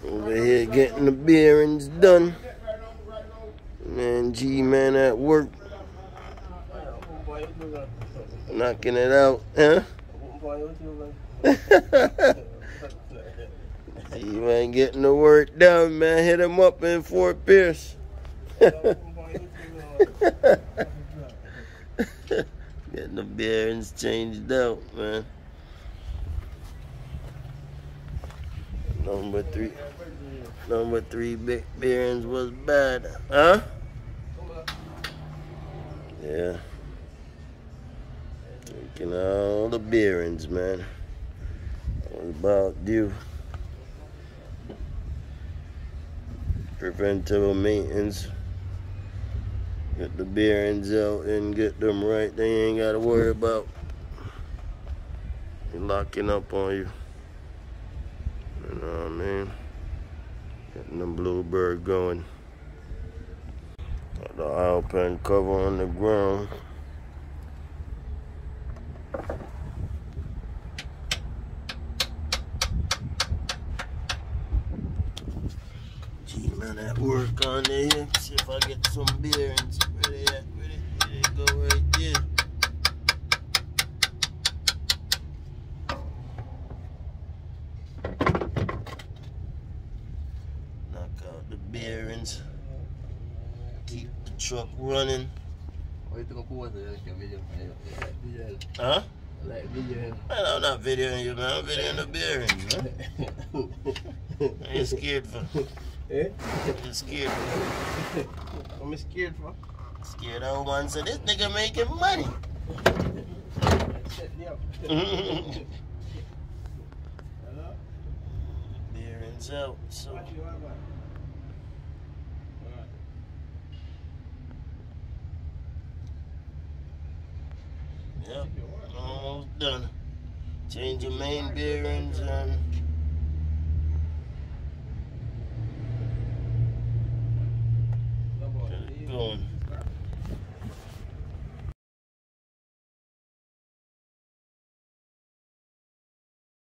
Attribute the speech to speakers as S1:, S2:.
S1: Over here getting the bearings done. Man, G-Man at work. Knocking it out, huh? G-Man getting the work done, man. Hit him up in Fort Pierce. Getting the bearings changed out, man. Number three big bearings was bad, huh? Yeah. Taking all the bearings, man. What about due? Preventative maintenance. Get the bearings out and get them right. They ain't gotta worry about locking up on you. You know what I mean? Getting the Bluebird going. Got the oil pan cover on the ground. G-Man at work on the hip. See if I get some bearings. Where they at? Where they go right there. The bearings, keep the truck running. Huh? I'm not videoing you, man. I'm videoing the bearings, man. I ain't scared for. I'm scared for.
S2: I'm scared for.
S1: Scared of one, so this nigga making money. Bearings out, so. Yep, almost done. Change your main bearings and get it going.